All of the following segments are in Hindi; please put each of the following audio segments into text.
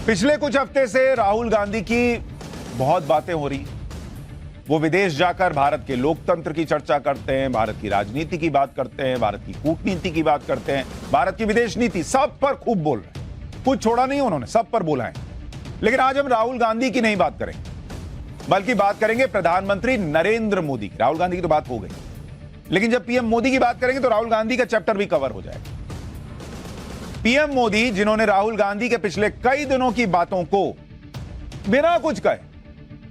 पिछले कुछ हफ्ते से राहुल गांधी की बहुत बातें हो रही। वो विदेश जाकर भारत के लोकतंत्र की चर्चा करते हैं, भारत की राजनीति की बात करते हैं, भारत की कूटनीति की बात करते हैं, भारत की विदेश नीति, सब पर खूब बोल रहे हैं। कुछ छोड़ा नहीं उन्होंने, सब पर बोला है। लेकिन आज हम राहुल गांधी की नहीं बात करेंगे, बल्कि बात करेंगे प्रधानमंत्री नरेंद्र मोदी की। राहुल गांधी की तो बात हो गई, लेकिन जब पीएम मोदी की बात करेंगे तो राहुल गांधी का चैप्टर भी कवर हो जाएगा। पीएम मोदी, जिन्होंने राहुल गांधी के पिछले कई दिनों की बातों को बिना कुछ कहे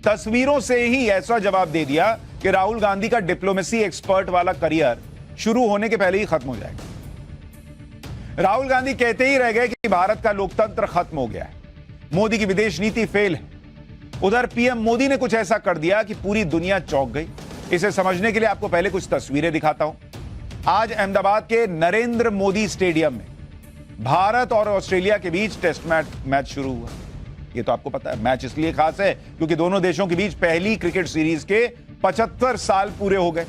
तस्वीरों से ही ऐसा जवाब दे दिया कि राहुल गांधी का डिप्लोमेसी एक्सपर्ट वाला करियर शुरू होने के पहले ही खत्म हो जाएगा। राहुल गांधी कहते ही रह गए कि भारत का लोकतंत्र खत्म हो गया है, मोदी की विदेश नीति फेल है। उधर पीएम मोदी ने कुछ ऐसा कर दिया कि पूरी दुनिया चौंक गई। इसे समझने के लिए आपको पहले कुछ तस्वीरें दिखाता हूं। आज अहमदाबाद के नरेंद्र मोदी स्टेडियम में भारत और ऑस्ट्रेलिया के बीच टेस्ट मैच शुरू हुआ। ये तो आपको पता है, मैच इसलिए खास है क्योंकि दोनों देशों के बीच पहली क्रिकेट सीरीज के 75 साल पूरे हो गए।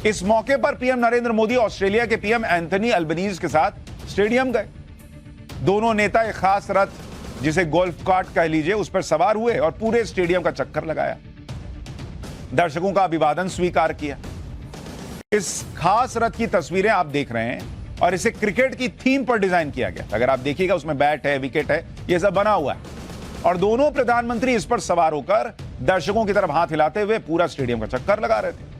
इस मौके पर पीएम नरेंद्र मोदी ऑस्ट्रेलिया के पीएम एंथनी अल्बनीज के साथ स्टेडियम गए। दोनों नेता एक खास रथ, जिसे गोल्फ कार्ट कह लीजिए, उस पर सवार हुए और पूरे स्टेडियम का चक्कर लगाया, दर्शकों का अभिवादन स्वीकार किया। इस खास रथ की तस्वीरें आप देख रहे हैं और इसे क्रिकेट की थीम पर डिजाइन किया गया। अगर आप देखिएगा, उसमें बैट है, विकेट है, यह सब बना हुआ है और दोनों प्रधानमंत्री इस पर सवार होकर दर्शकों की तरफ हाथ हिलाते हुए पूरा स्टेडियम का चक्कर लगा रहे थे।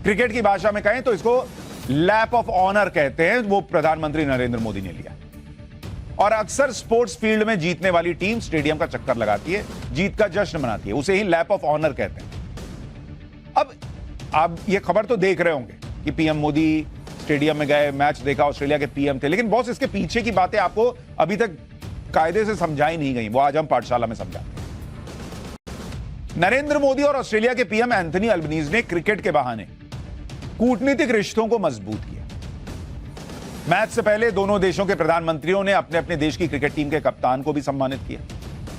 क्रिकेट की भाषा में कहें तो इसको लैप ऑफ ऑनर कहते हैं, वो प्रधानमंत्री नरेंद्र मोदी ने लिया। और अक्सर स्पोर्ट्स फील्ड में जीतने वाली टीम स्टेडियम का चक्कर लगाती है, जीत का जश्न मनाती है, उसे ही लैप ऑफ ऑनर कहते हैं। अब आप ये खबर तो देख रहे होंगे कि पीएम मोदी स्टेडियम में गए, मैच देखा, ऑस्ट्रेलिया के पीएम थे, लेकिन बॉस इसके पीछे की बातें आपको अभी तक कायदे से समझाई नहीं गई, वो आज हम पाठशाला में समझाते हैं। नरेंद्र मोदी और ऑस्ट्रेलिया के पीएम एंथनी अल्बनीज ने क्रिकेट के बहाने कूटनीतिक रिश्तों को मजबूत किया। मैच से पहले दोनों देशों के प्रधानमंत्रियों ने अपने अपने देश की क्रिकेट टीम के कप्तान को भी सम्मानित किया।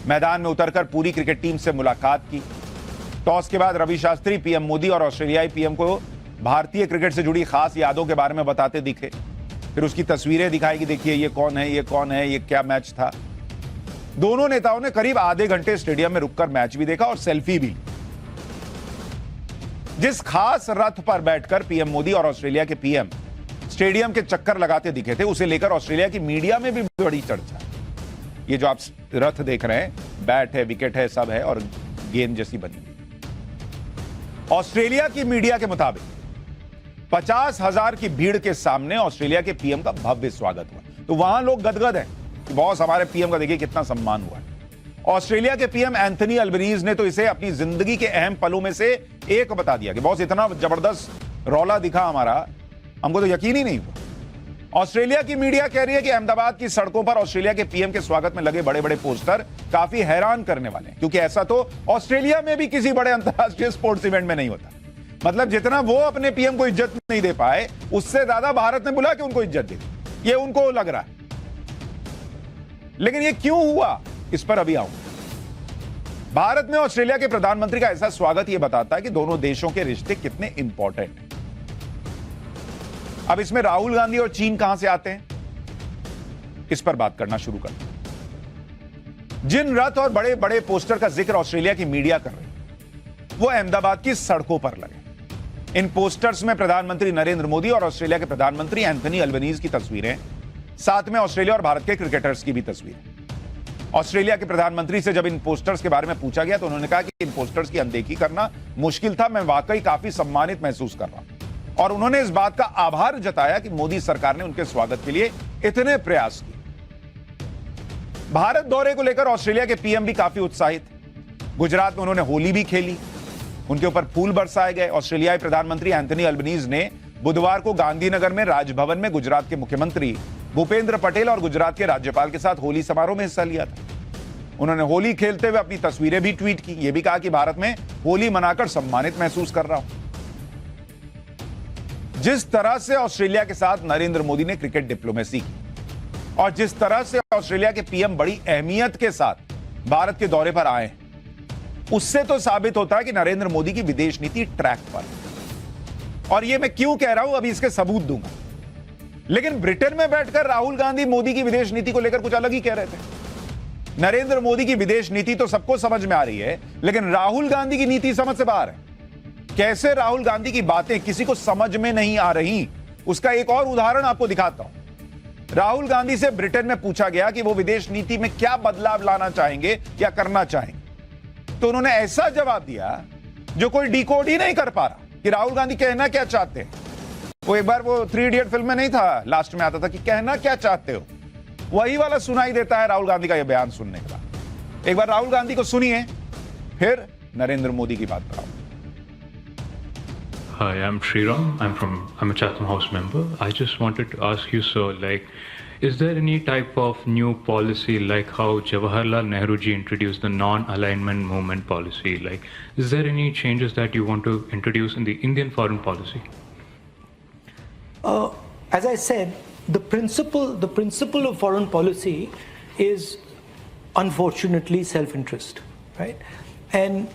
मैदान में उतरकर पूरी क्रिकेट टीम से मुलाकात की। टॉस के बाद रवि शास्त्री पीएम मोदी और ऑस्ट्रेलियाई पीएम को भारतीय क्रिकेट से जुड़ी खास यादों के बारे में बताते दिखे। फिर उसकी तस्वीरें दिखाई कि देखिए ये कौन है, ये कौन है, ये क्या मैच था। दोनों नेताओं ने करीब आधे घंटे स्टेडियम में रुककर मैच भी देखा और सेल्फी भी ली। जिस खास रथ पर बैठकर पीएम मोदी और ऑस्ट्रेलिया के पीएम स्टेडियम के चक्कर लगाते दिखे थे, उसे लेकर ऑस्ट्रेलिया की मीडिया में भी बड़ी चर्चा। ये जो आप रथ देख रहे हैं, बैट है, विकेट है, सब है और गेंद जैसी बनी हुई। ऑस्ट्रेलिया की मीडिया के मुताबिक 50,000 की भीड़ के सामने ऑस्ट्रेलिया के पीएम का भव्य स्वागत हुआ। तो वहां लोग गदगद हैं कि बॉस, हमारे पीएम का देखिए कितना सम्मान हुआ है। ऑस्ट्रेलिया के पीएम एंथनी अल्बनीज ने तो इसे अपनी जिंदगी के अहम पलों में से एक बता दिया कि बॉस, इतना जबरदस्त रौला दिखा हमारा, हमको तो यकीन ही नहीं हुआ। ऑस्ट्रेलिया की मीडिया कह रही है कि अहमदाबाद की सड़कों पर ऑस्ट्रेलिया के पीएम के स्वागत में लगे बड़े बड़े पोस्टर काफी हैरान करने वाले हैं, क्योंकि ऐसा तो ऑस्ट्रेलिया में भी किसी बड़े अंतर्राष्ट्रीय स्पोर्ट्स इवेंट में नहीं होता। मतलब जितना वो अपने पीएम को इज्जत नहीं दे पाए, उससे ज्यादा भारत ने बुला के उनको इज्जत दे दी, ये उनको लग रहा है। लेकिन ये क्यों हुआ, इस पर अभी आऊंगा। भारत में ऑस्ट्रेलिया के प्रधानमंत्री का ऐसा स्वागत यह बताता है कि दोनों देशों के रिश्ते कितने इंपॉर्टेंट हैं। अब इसमें राहुल गांधी और चीन कहां से आते हैं, इस पर बात करना शुरू करते हैं। जिन रथ और बड़े बड़े पोस्टर का जिक्र ऑस्ट्रेलिया की मीडिया कर रही है, वो अहमदाबाद की सड़कों पर लगे। इन पोस्टर्स में प्रधानमंत्री नरेंद्र मोदी और ऑस्ट्रेलिया के प्रधानमंत्री एंथनी अल्बनीज की तस्वीरें, साथ में ऑस्ट्रेलिया और भारत के क्रिकेटर्स की भी तस्वीरें। ऑस्ट्रेलिया के प्रधानमंत्री से जब इन पोस्टर्स के बारे में पूछा गया तो उन्होंने कहा कि इन पोस्टर्स की अनदेखी करना मुश्किल था, मैं वाकई काफी सम्मानित महसूस कर रहा हूं। और उन्होंने इस बात का आभार जताया कि मोदी सरकार ने उनके स्वागत के लिए इतने प्रयास किए। भारत दौरे को लेकर ऑस्ट्रेलिया के पीएम भी काफी उत्साहित। गुजरात में उन्होंने होली भी खेली, उनके ऊपर फूल बरसाए गए। ऑस्ट्रेलियाई प्रधानमंत्री एंथनी अल्बनीज ने बुधवार को गांधीनगर में राजभवन में गुजरात के मुख्यमंत्री भूपेंद्र पटेल और गुजरात के राज्यपाल के साथ होली समारोह में हिस्सा लिया था। उन्होंने होली खेलते हुए अपनी तस्वीरें भी ट्वीट की। यह भी कहा कि भारत में होली मनाकर सम्मानित महसूस कर रहा हूं। जिस तरह से ऑस्ट्रेलिया के साथ नरेंद्र मोदी ने क्रिकेट डिप्लोमेसी की और जिस तरह से ऑस्ट्रेलिया के पीएम बड़ी अहमियत के साथ भारत के दौरे पर आए, उससे तो साबित होता है कि नरेंद्र मोदी की विदेश नीति ट्रैक पर है। और यह मैं क्यों कह रहा हूं, अभी इसके सबूत दूंगा। लेकिन ब्रिटेन में बैठकर राहुल गांधी मोदी की विदेश नीति को लेकर कुछ अलग ही कह रहे थे। नरेंद्र मोदी की विदेश नीति तो सबको समझ में आ रही है, लेकिन राहुल गांधी की नीति समझ से बाहर है। कैसे राहुल गांधी की बातें किसी को समझ में नहीं आ रही, उसका एक और उदाहरण आपको दिखाता हूं। राहुल गांधी से ब्रिटेन में पूछा गया कि वो विदेश नीति में क्या बदलाव लाना चाहेंगे या करना चाहेंगे, तो उन्होंने ऐसा जवाब दिया जो कोई डिकोड ही नहीं कर पा रहा कि राहुल गांधी कहना क्या चाहते हैं। वो एक बार वो 3 इडियट फिल्म में नहीं था, लास्ट में आता था कि कहना क्या चाहते हो, वही वाला सुनाई देता है राहुल गांधी का यह बयान सुनने के बाद। एक बार राहुल गांधी को सुनिए, फिर नरेंद्र मोदी की बात कराओ। Hi, I'm Sriram. I'm a Chatham House member. I just wanted to ask you, sir, is there any type of new policy like how Jawaharlal Nehru ji introduced the non-alignment movement policy? Is there any changes that you want to introduce in the Indian foreign policy? As I said, the principle of foreign policy is unfortunately self-interest, right? And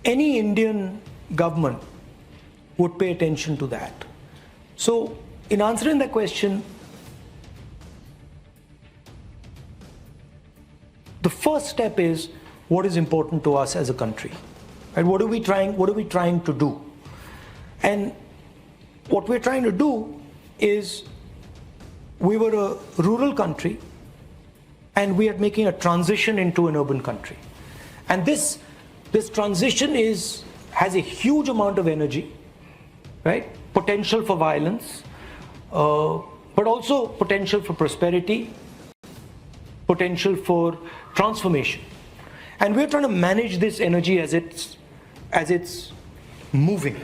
any Indian government would pay attention to that. So in answering the question, the first step is what is important to us as a country, right? What are we trying to do? And what we're trying to do is, we were a rural country and we are making a transition into an urban country, and this transition has a huge amount of energy, right? Potential for violence, but also potential for prosperity, potential for transformation. And we're trying to manage this energy as it's moving,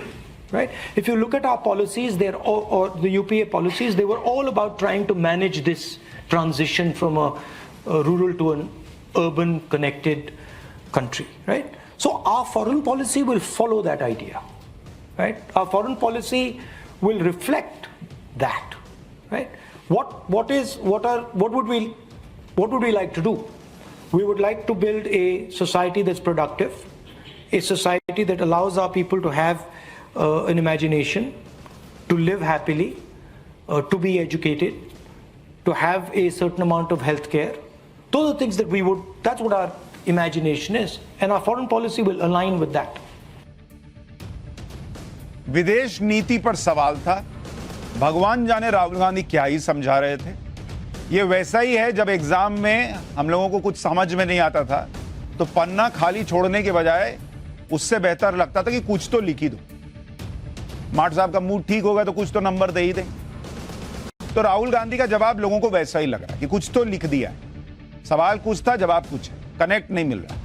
right? If you look at our policies, or the UPA policies, they were all about trying to manage this transition from a rural to an urban connected country, right? So our foreign policy will follow that idea, right? Our foreign policy will reflect that, right? What would we like to do? We would like to build a society that's productive, a society that allows our people to have an imagination, to live happily, to be educated, to have a certain amount of health care. Those are things that's what our imagination is, and our foreign policy will align with that. विदेश नीति पर सवाल था, भगवान जाने राहुल गांधी क्या ही समझा रहे थे। ये वैसा ही है जब एग्जाम में हम लोगों को कुछ समझ में नहीं आता था तो पन्ना खाली छोड़ने के बजाय उससे बेहतर लगता था कि कुछ तो लिख ही दो। मार्ट साहब का मूड ठीक होगा तो कुछ तो नंबर दे ही दें। तो राहुल गांधी का जवाब लोगों को वैसा ही लग रहा है कि कुछ तो लिख दिया। सवाल कुछ था, जवाब कुछ है, कनेक्ट नहीं मिल रहा।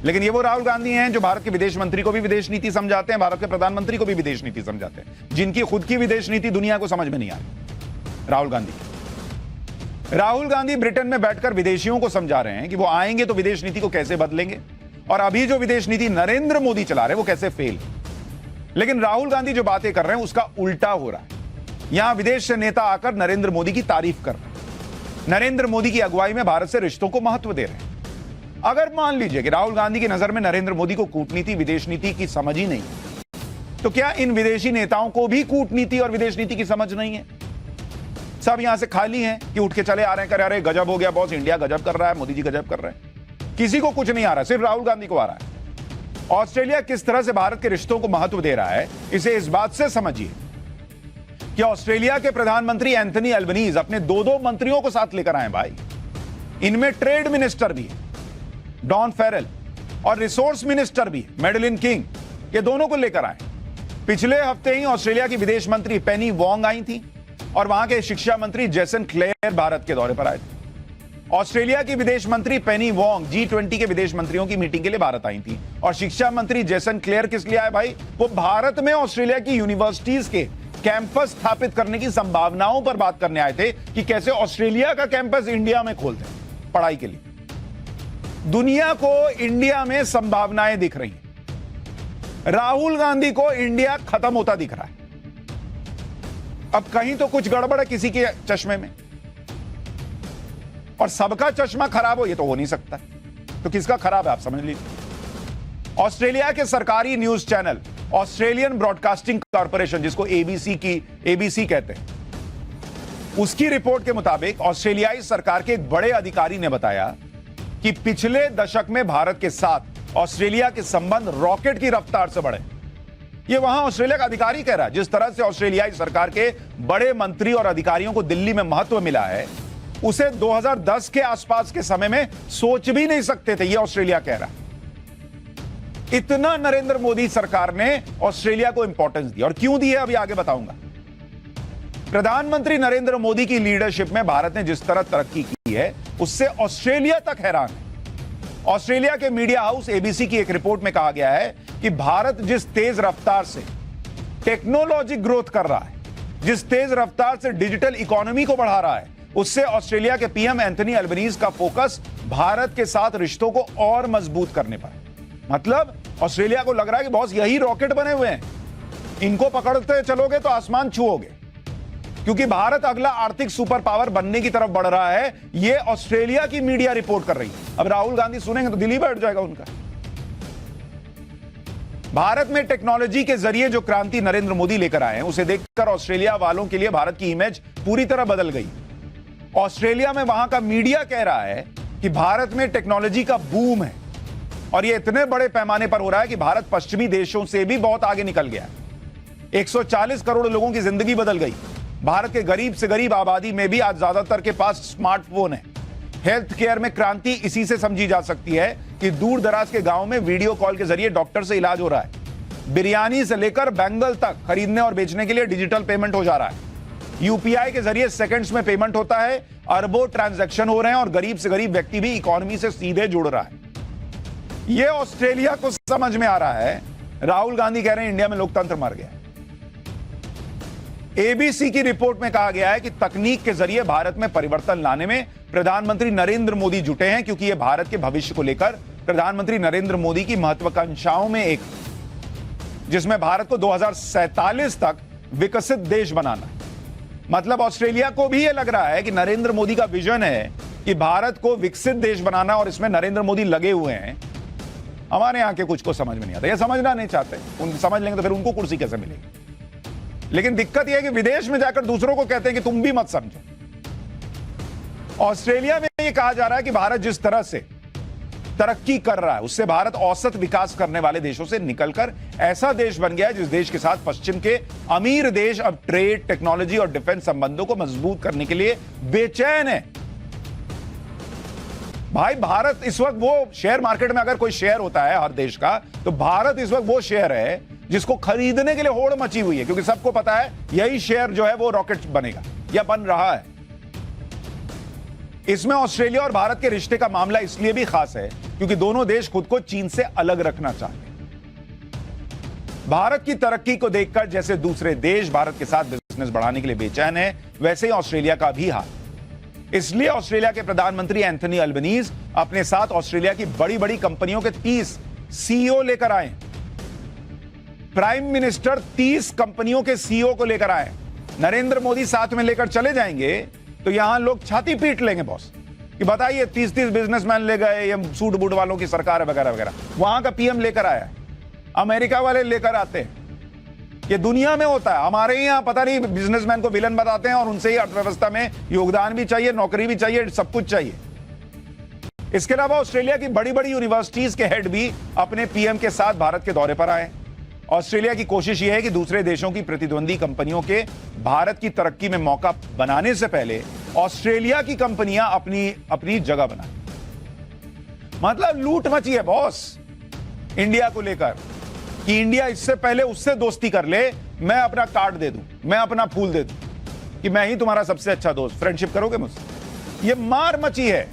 लेकिन ये वो राहुल गांधी हैं जो भारत के विदेश मंत्री को भी विदेश नीति समझाते हैं, भारत के प्रधानमंत्री को भी विदेश नीति समझाते हैं, जिनकी खुद की विदेश नीति दुनिया को समझ में नहीं आ रही। राहुल गांधी ब्रिटेन में बैठकर विदेशियों को समझा रहे हैं कि वो आएंगे तो विदेश नीति को कैसे बदलेंगे, और अभी जो विदेश नीति नरेंद्र मोदी चला रहे हैं वो कैसे फेल। लेकिन राहुल गांधी जो बातें कर रहे हैं उसका उल्टा हो रहा है। यहां विदेश से नेता आकर नरेंद्र मोदी की तारीफ कर रहे हैं, नरेंद्र मोदी की अगुवाई में भारत से रिश्तों को महत्व दे रहे हैं। अगर मान लीजिए कि राहुल गांधी की नजर में नरेंद्र मोदी को कूटनीति विदेश नीति की समझ ही नहीं, तो क्या इन विदेशी नेताओं को भी कूटनीति और विदेश नीति की समझ नहीं है? सब यहां से खाली हैं कि उठ के चले आ रहे हैं, कर रहे गजब हो गया बॉस, इंडिया गजब कर रहा है, मोदी जी गजब कर रहे हैं। किसी को कुछ नहीं आ रहा, सिर्फ राहुल गांधी को आ रहा है। ऑस्ट्रेलिया किस तरह से भारत के रिश्तों को महत्व दे रहा है, इसे इस बात से समझिए कि ऑस्ट्रेलिया के प्रधानमंत्री एंथनी अल्बनीज अपने 2 मंत्रियों को साथ लेकर आए भाई। इनमें ट्रेड मिनिस्टर भी है डॉन फेरल, और रिसोर्स मिनिस्टर भी मेडलिन किंग, ये दोनों को लेकर आए। पिछले हफ्ते ही ऑस्ट्रेलिया की विदेश मंत्री पेनी वोंग आई थी और वहां के शिक्षा मंत्री जेसन क्लेयर भारत के दौरे पर आए थे। ऑस्ट्रेलिया की विदेश मंत्री पेनी वोंग G20 के विदेश मंत्रियों की मीटिंग के लिए भारत आई थी, और शिक्षा मंत्री जेसन क्लेयर किस लिए आए भाई? वो भारत में ऑस्ट्रेलिया की यूनिवर्सिटीज के कैंपस स्थापित करने की संभावनाओं पर बात करने आए थे कि कैसे ऑस्ट्रेलिया का कैंपस इंडिया में खोलते हैं पढ़ाई के लिए। दुनिया को इंडिया में संभावनाएं दिख रही हैं, राहुल गांधी को इंडिया खत्म होता दिख रहा है। अब कहीं तो कुछ गड़बड़ है किसी के चश्मे में, और सबका चश्मा खराब हो ये तो हो नहीं सकता। तो किसका खराब है आप समझ लीजिए। ऑस्ट्रेलिया के सरकारी news channel Australian broadcasting corporation, जिसको एबीसी कहते हैं, उसकी रिपोर्ट के मुताबिक ऑस्ट्रेलियाई सरकार के एक बड़े अधिकारी ने बताया कि पिछले दशक में भारत के साथ ऑस्ट्रेलिया के संबंध रॉकेट की रफ्तार से बढ़े। ये वहां ऑस्ट्रेलिया का अधिकारी कह रहा है। जिस तरह से ऑस्ट्रेलियाई सरकार के बड़े मंत्री और अधिकारियों को दिल्ली में महत्व मिला है, उसे 2010 के आसपास के समय में सोच भी नहीं सकते थे। ये ऑस्ट्रेलिया कह रहा है। इतना नरेंद्र मोदी सरकार ने ऑस्ट्रेलिया को इंपॉर्टेंस दी। और क्यों दी है अभी आगे बताऊंगा। प्रधानमंत्री नरेंद्र मोदी की लीडरशिप में भारत ने जिस तरह तरक्की की है, उससे ऑस्ट्रेलिया तक हैरान है। ऑस्ट्रेलिया के मीडिया हाउस एबीसी की एक रिपोर्ट में कहा गया है कि भारत जिस तेज रफ्तार से टेक्नोलॉजी ग्रोथ कर रहा है, जिस तेज रफ्तार से डिजिटल इकोनॉमी को बढ़ा रहा है, उससे ऑस्ट्रेलिया के पीएम एंथनी अल्बनीज का फोकस भारत के साथ रिश्तों को और मजबूत करने पर। मतलब ऑस्ट्रेलिया को लग रहा है कि बॉस यही रॉकेट बने हुए हैं, इनको पकड़ते चलोगे तो आसमान छूओगे, क्योंकि भारत अगला आर्थिक सुपर पावर बनने की तरफ बढ़ रहा है। यह ऑस्ट्रेलिया की मीडिया रिपोर्ट कर रही है। अब राहुल गांधी सुनेंगे तो दिल ही बैठ जाएगा उनका। भारत में टेक्नोलॉजी के जरिए जो क्रांति नरेंद्र मोदी लेकर आए हैं, उसे देखकर ऑस्ट्रेलिया वालों के लिए भारत की इमेज पूरी तरह बदल गई। ऑस्ट्रेलिया में वहां का मीडिया कह रहा है कि भारत में टेक्नोलॉजी का बूम है और यह इतने बड़े पैमाने पर हो रहा है कि भारत पश्चिमी देशों से भी बहुत आगे निकल गया। 140 करोड़ लोगों की जिंदगी बदल गई। भारत के गरीब से गरीब आबादी में भी आज ज्यादातर के पास स्मार्टफोन है। हेल्थ केयर में क्रांति इसी से समझी जा सकती है कि दूर दराज के गांव में वीडियो कॉल के जरिए डॉक्टर से इलाज हो रहा है। बिरयानी से लेकर बैंगल तक खरीदने और बेचने के लिए डिजिटल पेमेंट हो जा रहा है। यूपीआई के जरिए सेकंड्स में पेमेंट होता है, अरबों ट्रांजैक्शन हो रहे हैं और गरीब से गरीब व्यक्ति भी इकोनॉमी से सीधे जुड़ रहा है। यह ऑस्ट्रेलिया को समझ में आ रहा है। राहुल गांधी कह रहे हैं इंडिया में लोकतंत्र मर गया। एबीसी की रिपोर्ट में कहा गया है कि तकनीक के जरिए भारत में परिवर्तन लाने में प्रधानमंत्री नरेंद्र मोदी जुटे हैं, क्योंकि यह भारत के भविष्य को लेकर प्रधानमंत्री नरेंद्र मोदी की महत्वाकांक्षाओं में एक, जिसमें भारत को 2047 तक विकसित देश बनाना। मतलब ऑस्ट्रेलिया को भी यह लग रहा है कि नरेंद्र मोदी का विजन है कि भारत को विकसित देश बनाना और इसमें नरेंद्र मोदी लगे हुए हैं। हमारे यहां के कुछ को समझ में नहीं आता, यह समझना नहीं चाहते। उन समझ लेंगे तो फिर उनको कुर्सी कैसे मिलेगी। लेकिन दिक्कत यह है कि विदेश में जाकर दूसरों को कहते हैं कि तुम भी मत समझो। ऑस्ट्रेलिया में यह कहा जा रहा है कि भारत जिस तरह से तरक्की कर रहा है, उससे भारत औसत विकास करने वाले देशों से निकलकर ऐसा देश बन गया है जिस देश के साथ पश्चिम के अमीर देश अब ट्रेड, टेक्नोलॉजी और डिफेंस संबंधों को मजबूत करने के लिए बेचैन है। भाई भारत इस वक्त वो शेयर मार्केट में अगर कोई शेयर होता है हर देश का, तो भारत इस वक्त वो शेयर है जिसको खरीदने के लिए होड़ मची हुई है, क्योंकि सबको पता है यही शेयर जो है वो रॉकेट बनेगा या बन रहा है। इसमें ऑस्ट्रेलिया और भारत के रिश्ते का मामला इसलिए भी खास है क्योंकि दोनों देश खुद को चीन से अलग रखना चाहते हैं। भारत की तरक्की को देखकर जैसे दूसरे देश भारत के साथ बिजनेस बढ़ाने के लिए बेचैन है, वैसे ही ऑस्ट्रेलिया का भी हाल। इसलिए ऑस्ट्रेलिया के प्रधानमंत्री एंथनी अल्बनीज अपने साथ ऑस्ट्रेलिया की बड़ी बड़ी कंपनियों के 30 सीईओ लेकर आए। प्राइम मिनिस्टर 30 कंपनियों के सीईओ को लेकर आए। नरेंद्र मोदी साथ में लेकर चले जाएंगे तो यहां लोग छाती पीट लेंगे बॉस कि बताइए 30 बिजनेसमैन ले गए, ये सूट बूट वालों की सरकार है वगैरह वगैरह। वहां का पीएम लेकर आया, अमेरिका वाले लेकर आते हैं। ये दुनिया में होता है। हमारे यहां पता नहीं बिजनेसमैन को विलन बताते हैं और उनसे ही अर्थव्यवस्था में योगदान भी चाहिए, नौकरी भी चाहिए, सब कुछ चाहिए। इसके अलावा ऑस्ट्रेलिया की बड़ी बड़ी यूनिवर्सिटीज के हेड भी अपने पीएम के साथ भारत के दौरे पर आए। ऑस्ट्रेलिया की कोशिश यह है कि दूसरे देशों की प्रतिद्वंदी कंपनियों के भारत की तरक्की में मौका बनाने से पहले ऑस्ट्रेलिया की कंपनियां अपनी जगह बनाएं। मतलब लूट मची है बॉस इंडिया को लेकर कि इंडिया इससे पहले उससे दोस्ती कर ले, मैं अपना कार्ड दे दूं, मैं अपना फूल दे दूं कि मैं ही तुम्हारा सबसे अच्छा दोस्त, फ्रेंडशिप करोगे मुझसे। ये मार मची है।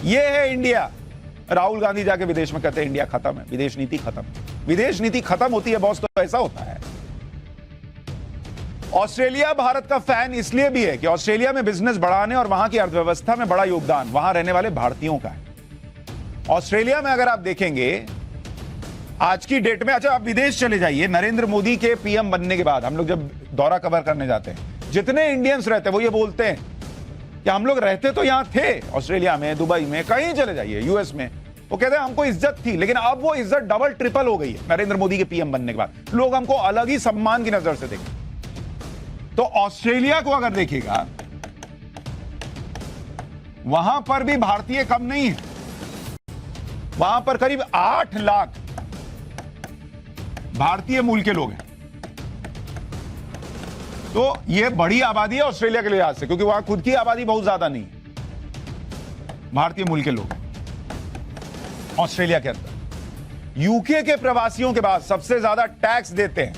ये है इंडिया। राहुल गांधी जाके विदेश में कहते हैं इंडिया खत्म है, विदेश नीति खत्म। विदेश नीति खत्म होती है बॉस तो ऐसा होता है। ऑस्ट्रेलिया भारत का फैन इसलिए भी है कि ऑस्ट्रेलिया में बिजनेस बढ़ाने और वहां की अर्थव्यवस्था में बड़ा योगदान वहां रहने वाले भारतीयों का है। ऑस्ट्रेलिया में अगर आप देखेंगे आज की डेट में, अच्छा आप विदेश चले जाइए, नरेंद्र मोदी के पीएम बनने के बाद हम लोग जब दौरा कवर करने जाते हैं, जितने इंडियंस रहते हैं वो ये बोलते हैं कि हम लोग रहते तो यहां थे, ऑस्ट्रेलिया में, दुबई में, कहीं चले जाइए, यूएस में, वो कहते हैं हमको इज्जत थी, लेकिन अब वो इज्जत डबल ट्रिपल हो गई है नरेंद्र मोदी के पीएम बनने के बाद। लोग हमको अलग ही सम्मान की नजर से देखते। तो ऑस्ट्रेलिया को अगर देखिएगा वहां पर भी भारतीय कम नहीं है। वहां पर करीब 8 लाख भारतीय मूल के लोग हैं। तो यह बड़ी आबादी है ऑस्ट्रेलिया के लिहाज से, क्योंकि वहां खुद की आबादी बहुत ज्यादा नहीं है। भारतीय मूल के लोग ऑस्ट्रेलिया के अंदर यूके के प्रवासियों के बाद सबसे ज्यादा टैक्स देते हैं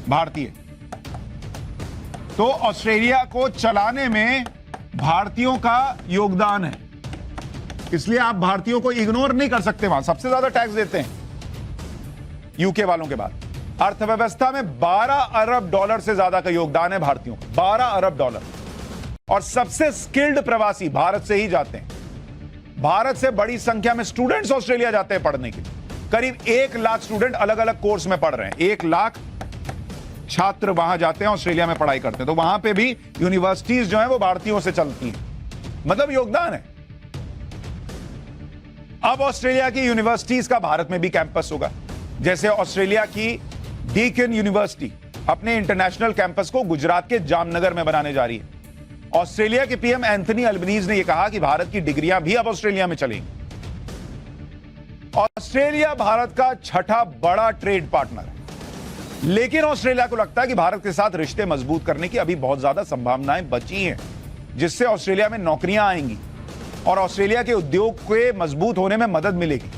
भारतीय। तो ऑस्ट्रेलिया को चलाने में भारतीयों का योगदान है, इसलिए आप भारतीयों को इग्नोर नहीं कर सकते। वहां सबसे ज्यादा टैक्स देते हैं यूके वालों के बाद। अर्थव्यवस्था में 12 अरब डॉलर से ज्यादा का योगदान है भारतीयों का, 12 अरब डॉलर। और सबसे स्किल्ड प्रवासी भारत से ही जाते हैं। भारत से बड़ी संख्या में स्टूडेंट्स ऑस्ट्रेलिया जाते हैं पढ़ने के लिए। करीब 1 लाख स्टूडेंट अलग अलग कोर्स में पढ़ रहे हैं। 1 लाख छात्र वहां जाते हैं, ऑस्ट्रेलिया में पढ़ाई करते हैं। तो वहां पे भी यूनिवर्सिटीज जो है वो भारतीयों से चलती हैं, मतलब योगदान है। अब ऑस्ट्रेलिया की यूनिवर्सिटीज का भारत में भी कैंपस होगा। जैसे ऑस्ट्रेलिया की डीकन यूनिवर्सिटी अपने इंटरनेशनल कैंपस को गुजरात के जामनगर में बनाने जा रही है। ऑस्ट्रेलिया के पीएम एंथनी अल्बनीज ने यह कहा कि भारत की डिग्रियां भी अब ऑस्ट्रेलिया में चलेंगी। ऑस्ट्रेलिया भारत का छठा बड़ा ट्रेड पार्टनर है, लेकिन ऑस्ट्रेलिया को लगता है कि भारत के साथ रिश्ते मजबूत करने की अभी बहुत ज्यादा संभावनाएं बची हैं, जिससे ऑस्ट्रेलिया में नौकरियां आएंगी और ऑस्ट्रेलिया के उद्योग के मजबूत होने में मदद मिलेगी।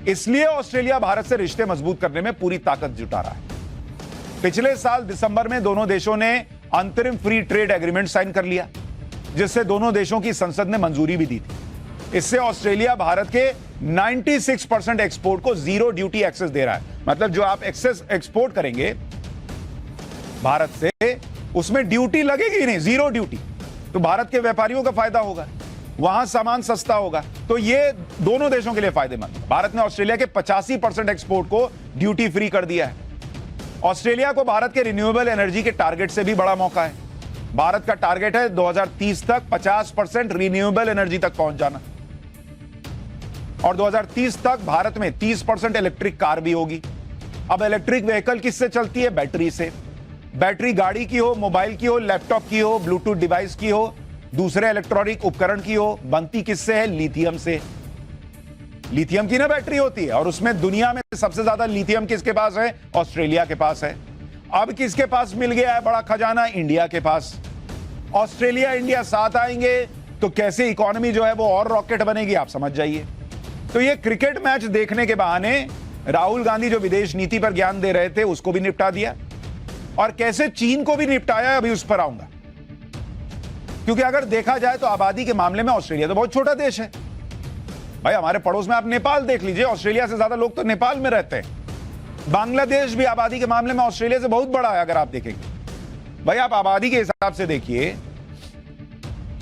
इसलिए ऑस्ट्रेलिया भारत से रिश्ते मजबूत करने में पूरी ताकत जुटा रहा है। पिछले साल दिसंबर में दोनों देशों ने अंतरिम फ्री ट्रेड एग्रीमेंट साइन कर लिया, जिससे दोनों देशों की संसद ने मंजूरी भी दी थी। इससे ऑस्ट्रेलिया भारत के 96% एक्सपोर्ट को जीरो ड्यूटी एक्सेस दे रहा है। मतलब जो आप एक्सपोर्ट करेंगे भारत से, उसमें ड्यूटी लगेगी ही नहीं, जीरो ड्यूटी। तो भारत के व्यापारियों का फायदा होगा, वहां सामान सस्ता होगा। तो ये दोनों देशों के लिए फायदेमंद। भारत ने ऑस्ट्रेलिया के 85% एक्सपोर्ट को ड्यूटी फ्री कर दिया है। ऑस्ट्रेलिया को भारत के रिन्यूएबल एनर्जी के टारगेट से भी बड़ा मौका है। भारत का टारगेट है 2030 तक 50% रिन्यूएबल एनर्जी तक पहुंच जाना, और 2030 तक भारत में 30% इलेक्ट्रिक कार भी होगी। अब इलेक्ट्रिक व्हीकल किससे चलती है? बैटरी से। बैटरी गाड़ी की हो, मोबाइल की हो, लैपटॉप की हो, ब्लूटूथ डिवाइस की हो, दूसरे इलेक्ट्रॉनिक उपकरण की हो, बनती किससे है? लिथियम से। लिथियम की ना बैटरी होती है, और उसमें दुनिया में सबसे ज्यादा लिथियम किसके पास है? ऑस्ट्रेलिया के पास है। अब किसके पास मिल गया है बड़ा खजाना? इंडिया के पास। ऑस्ट्रेलिया इंडिया साथ आएंगे तो कैसे इकोनॉमी जो है वो और रॉकेट बनेगी, आप समझ जाइए। तो ये क्रिकेट मैच देखने के बहाने राहुल गांधी जो विदेश नीति पर ज्ञान दे रहे थे उसको भी निपटा दिया, और कैसे चीन को भी निपटाया अभी उस पर आऊंगा। क्योंकि अगर देखा जाए तो आबादी के मामले में ऑस्ट्रेलिया तो बहुत छोटा देश है भाई। हमारे पड़ोस में आप नेपाल देख लीजिए, ऑस्ट्रेलिया से ज्यादा लोग तो नेपाल में रहते हैं। बांग्लादेश भी आबादी के मामले में ऑस्ट्रेलिया से बहुत बड़ा है। अगर आप देखेंगे भाई, आप आबादी के हिसाब से देखिए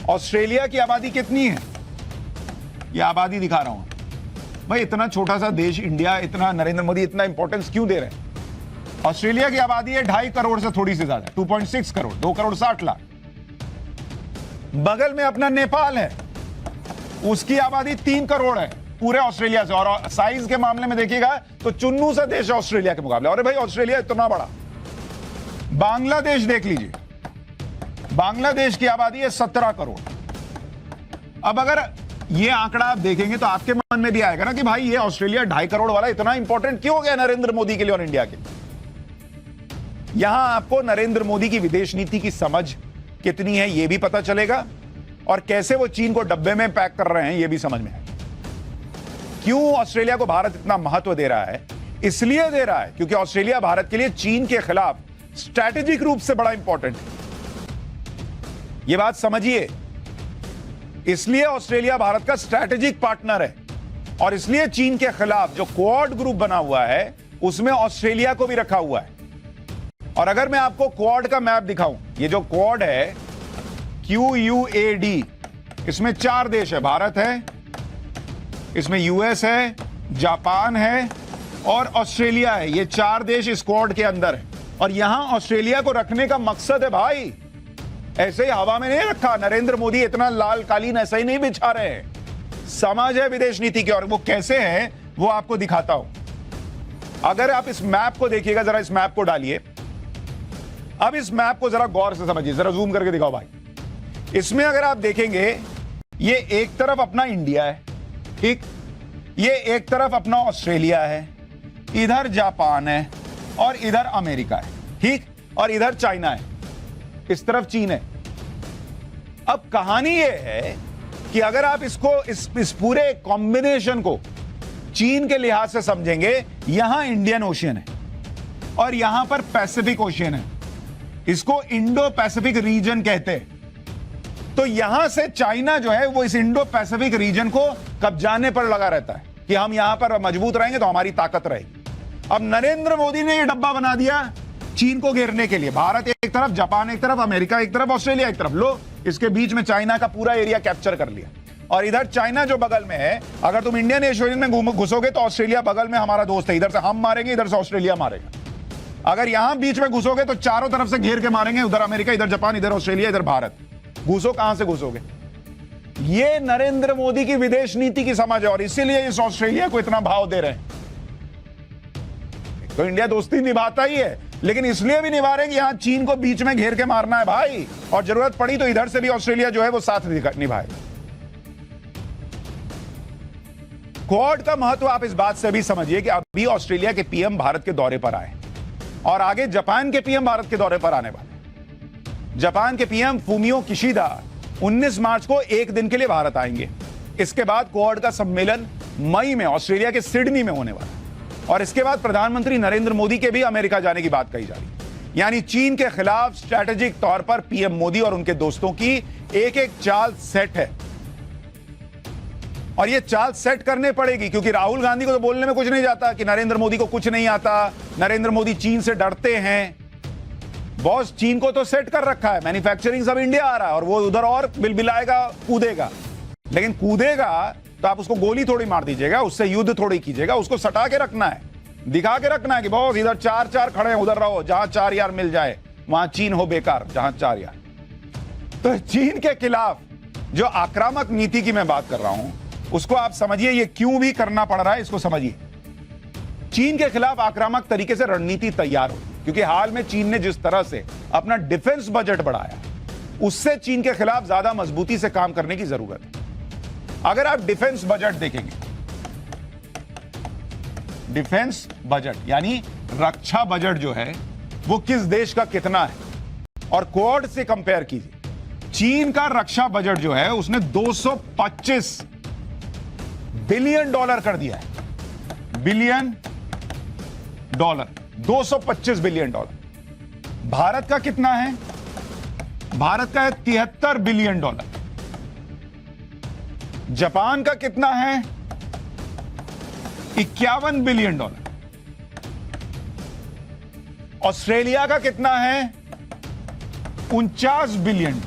ऑस्ट्रेलिया की आबादी कितनी है। यह आबादी दिखा रहा हूं भाई। इतना छोटा सा देश इंडिया, इतना नरेंद्र मोदी इतना इंपॉर्टेंस क्यों दे रहे हैं? ऑस्ट्रेलिया की आबादी है 2.5 करोड़ से थोड़ी सी ज्यादा, 2.6 करोड़, 2 करोड़ 60 लाख। बगल में अपना नेपाल है, उसकी आबादी 3 करोड़ है पूरे ऑस्ट्रेलिया से, और साइज के मामले में देखिएगा तो चुन्नू सा देश है ऑस्ट्रेलिया के मुकाबले। अरे भाई ऑस्ट्रेलिया इतना बड़ा। बांग्लादेश देख लीजिए, बांग्लादेश की आबादी है 17 करोड़। अब अगर ये आंकड़ा आप देखेंगे तो आपके मन में भी आएगा ना कि भाई ये ऑस्ट्रेलिया 2.5 करोड़ वाला इतना इंपॉर्टेंट क्यों हो गया नरेंद्र मोदी के लिए और इंडिया के लिए। यहां आपको नरेंद्र मोदी की विदेश नीति की समझ कितनी है ये भी पता चलेगा, और कैसे वो चीन को डब्बे में पैक कर रहे हैं ये भी समझ में है। क्यों ऑस्ट्रेलिया को भारत इतना महत्व दे रहा है? इसलिए दे रहा है क्योंकि ऑस्ट्रेलिया भारत के लिए चीन के खिलाफ स्ट्रैटेजिक रूप से बड़ा इंपॉर्टेंट है। यह बात समझिए। इसलिए ऑस्ट्रेलिया भारत का स्ट्रैटेजिक पार्टनर है, और इसलिए चीन के खिलाफ जो क्वाड ग्रुप बना हुआ है उसमें ऑस्ट्रेलिया को भी रखा हुआ है। और अगर मैं आपको क्वाड का मैप दिखाऊं, ये जो क्वाड है QUAD, इसमें 4 देश है। भारत है, इसमें US है, जापान है और ऑस्ट्रेलिया है। ये 4 देश इस क्वाड के अंदर है, और यहां ऑस्ट्रेलिया को रखने का मकसद है भाई, ऐसे ही हवा में नहीं रखा। नरेंद्र मोदी इतना लाल कालीन ऐसा ही नहीं बिछा रहे हैं। समझ है विदेश नीति की, और वो कैसे है वो आपको दिखाता हूं। अगर आप इस मैप को देखिएगा, जरा इस मैप को डालिए। अब इस मैप को जरा गौर से समझिए, जरा जूम करके दिखाओ भाई। इसमें अगर आप देखेंगे, ये एक तरफ अपना इंडिया है, ठीक, ये एक तरफ अपना ऑस्ट्रेलिया है, इधर जापान है और इधर अमेरिका है, ठीक, और इधर चाइना है, इस तरफ चीन है। अब कहानी ये है कि अगर आप इसको इस पूरे कॉम्बिनेशन को चीन के लिहाज से समझेंगे, यहां इंडियन ओशियन है और यहां पर पैसिफिक ओशियन है, इसको इंडो पैसिफिक रीजन कहते हैं। तो यहां से चाइना जो है वो इस इंडो पैसिफिक रीजन को कब्जाने पर लगा रहता है कि हम यहां पर मजबूत रहेंगे तो हमारी ताकत रहेगी। अब नरेंद्र मोदी ने ये डब्बा बना दिया चीन को घेरने के लिए, भारत एक तरफ, जापान एक तरफ, अमेरिका एक तरफ, ऑस्ट्रेलिया एक तरफ, लो इसके बीच में चाइना का पूरा एरिया कैप्चर कर लिया। और इधर चाइना जो बगल में है, अगर तुम इंडियन ओशियन में घुसोगे तो ऑस्ट्रेलिया बगल में हमारा दोस्त है, इधर से हम मारेंगे, इधर से ऑस्ट्रेलिया मारेगा। अगर यहां बीच में घुसोगे तो चारों तरफ से घेर के मारेंगे, उधर अमेरिका, इधर जापान, इधर ऑस्ट्रेलिया, इधर भारत। घुसो, कहां से घुसोगे? ये नरेंद्र मोदी की विदेश नीति की समझ है और इसीलिए इस ऑस्ट्रेलिया को इतना भाव दे रहे हैं। तो इंडिया दोस्ती निभाता ही है, लेकिन इसलिए भी निभा रहे हैं कि यहां चीन को बीच में घेर के मारना है भाई, और जरूरत पड़ी तो इधर से भी ऑस्ट्रेलिया जो है वो साथ निभाएगा। क्वाड का महत्व आप इस बात से भी समझिए कि अभी ऑस्ट्रेलिया के पीएम भारत के दौरे पर आए और आगे जापान के पीएम भारत के दौरे पर आने वाले। जापान के पीएम फूमियो किशिदा 19 मार्च को एक दिन के लिए भारत आएंगे। इसके बाद क्वाड का सम्मेलन मई में ऑस्ट्रेलिया के सिडनी में होने वाला और इसके बाद प्रधानमंत्री नरेंद्र मोदी के भी अमेरिका जाने की बात कही जा रही। यानी चीन के खिलाफ स्ट्रैटेजिक तौर पर पीएम मोदी और उनके दोस्तों की एक एक चाल सेट है और ये चाल सेट करने पड़ेगी, क्योंकि राहुल गांधी को तो बोलने में कुछ नहीं जाता कि नरेंद्र मोदी को कुछ नहीं आता, नरेंद्र मोदी चीन से डरते हैं। बॉस चीन को तो सेट कर रखा है, मैन्युफैक्चरिंग सब इंडिया आ रहा है और वो उधर और बिलबिलाएगा, कूदेगा। लेकिन कूदेगा तो आप उसको गोली थोड़ी मार दीजिएगा, उससे युद्ध थोड़ी कीजिएगा, उसको सटा के रखना है, दिखा के रखना है कि बॉस इधर 4-4 खड़े हैं, उधर रहो, जहां 4 यार मिल जाए वहां चीन हो बेकार, जहां 4 यार। तो चीन के खिलाफ जो आक्रामक नीति की मैं बात कर रहा हूं उसको आप समझिए, ये क्यों भी करना पड़ रहा है इसको समझिए। चीन के खिलाफ आक्रामक तरीके से रणनीति तैयार हो, क्योंकि हाल में चीन ने जिस तरह से अपना डिफेंस बजट बढ़ाया उससे चीन के खिलाफ ज्यादा मजबूती से काम करने की जरूरत है। अगर आप डिफेंस बजट देखेंगे, डिफेंस बजट यानी रक्षा बजट जो है वो किस देश का कितना है और क्वाड से कंपेयर कीजिए। चीन का रक्षा बजट जो है उसने $225 बिलियन कर दिया है, बिलियन डॉलर, $225 बिलियन। भारत का कितना है? भारत का है $73 बिलियन। जापान का कितना है? $51 बिलियन। ऑस्ट्रेलिया का कितना है? $49 बिलियन।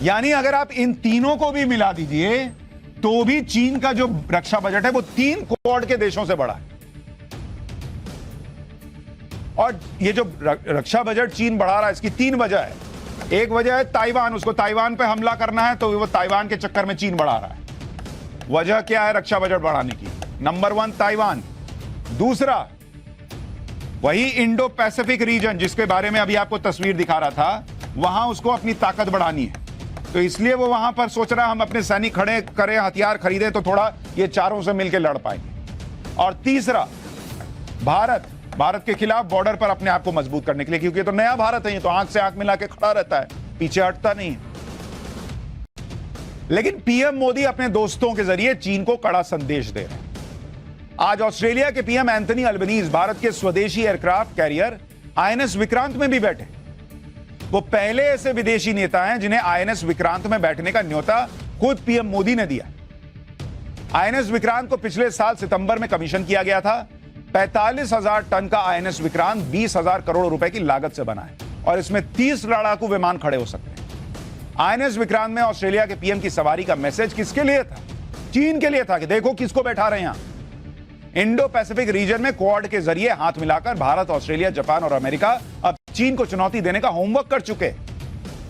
यानी अगर आप इन तीनों को भी मिला दीजिए तो भी चीन का जो रक्षा बजट है वो 3 क्वाड के देशों से बड़ा है। और ये जो रक्षा बजट चीन बढ़ा रहा है इसकी 3 वजह है। एक वजह है ताइवान, उसको ताइवान पे हमला करना है तो वो ताइवान के चक्कर में चीन बढ़ा रहा है। वजह क्या है रक्षा बजट बढ़ाने की? नंबर 1 ताइवान, दूसरा वही इंडो पैसिफिक रीजन जिसके बारे में अभी आपको तस्वीर दिखा रहा था, वहां उसको अपनी ताकत बढ़ानी है, तो इसलिए वो वहां पर सोच रहा है हम अपने सैनिक खड़े करें, हथियार खरीदें तो थोड़ा ये चारों से मिलकर लड़ पाएंगे। और तीसरा भारत के खिलाफ बॉर्डर पर अपने आप को मजबूत करने के लिए, क्योंकि तो नया भारत है, ये तो आंख से आंख मिला के खड़ा रहता है, पीछे हटता नहीं है। लेकिन पीएम मोदी अपने दोस्तों के जरिए चीन को कड़ा संदेश दे रहे हैं। आज ऑस्ट्रेलिया के पीएम एंथनी अल्बनीज भारत के स्वदेशी एयरक्राफ्ट कैरियर आईएनएस विक्रांत में भी बैठे। वो पहले ऐसे विदेशी नेता हैं जिन्हें आईएनएस विक्रांत में बैठने का न्योता खुद पीएम मोदी ने दिया। आईएनएस विक्रांत को पिछले साल सितंबर में कमीशन किया गया था। 45,000 टन का आईएनएस विक्रांत 20,000 करोड़ रुपए की लागत से बना है और इसमें 30 लड़ाकू विमान खड़े हो सकते हैं। आईएनएस विक्रांत में ऑस्ट्रेलिया के पीएम की सवारी का मैसेज किसके लिए था? चीन के लिए था कि देखो किसको बैठा रहे हैं यहां। इंडो पैसिफिक रीजन में क्वाड के जरिए हाथ मिलाकर भारत, ऑस्ट्रेलिया, जापान और अमेरिका अब चीन को चुनौती देने का होमवर्क कर चुके।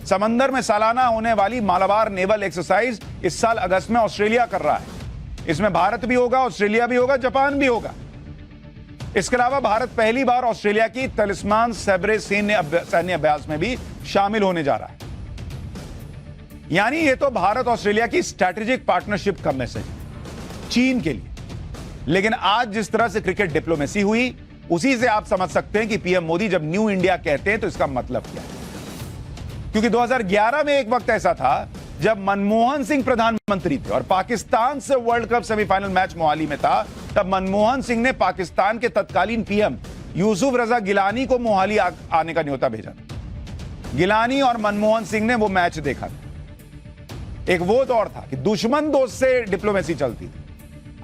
समंदर में सालाना होने वाली मालाबार नेवल एक्सरसाइज इस साल अगस्त में ऑस्ट्रेलिया कर रहा है। इसमें भारत भी होगा, ऑस्ट्रेलिया भी होगा, जापान भी होगा। इसके अलावा भारत पहली बार ऑस्ट्रेलिया की तलिस्मान सैब्रे सैन्य अभ्यास में भी शामिल होने जा रहा है। यानी ये तो भारत ऑस्ट्रेलिया की स्ट्रैटेजिक पार्टनरशिप का मैसेज है चीन के लिए। लेकिन आज जिस तरह से क्रिकेट डिप्लोमेसी हुई, उसी से आप समझ सकते हैं कि पीएम मोदी जब न्यू इंडिया कहते हैं तो इसका मतलब क्या है। क्योंकि 2011 में एक वक्त ऐसा था जब मनमोहन सिंह प्रधानमंत्री थे और पाकिस्तान से world cup semifinal match Mohali में था, तब मनमोहन सिंह ने पाकिस्तान के तत्कालीन पीएम यूसुफ रजा गिलानी को मोहाली आने का न्योता भेजा था। गिलानी और मनमोहन सिंह ने वो मैच देखा था। एक वो दौर था कि दुश्मन दोस्त से डिप्लोमेसी चलती थी।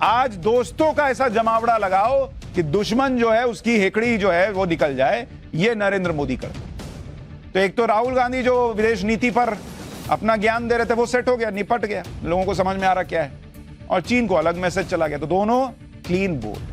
आज दोस्तों का ऐसा जमावड़ा लगाओ कि दुश्मन जो है उसकी हेकड़ी जो है वो निकल जाए, ये नरेंद्र मोदी करते। तो एक तो राहुल गांधी जो विदेश नीति पर अपना ज्ञान दे रहे थे वो सेट हो गया, निपट गया, लोगों को समझ में आ रहा क्या है, और चीन को अलग मैसेज चला गया। तो दोनों क्लीन बोल्ड।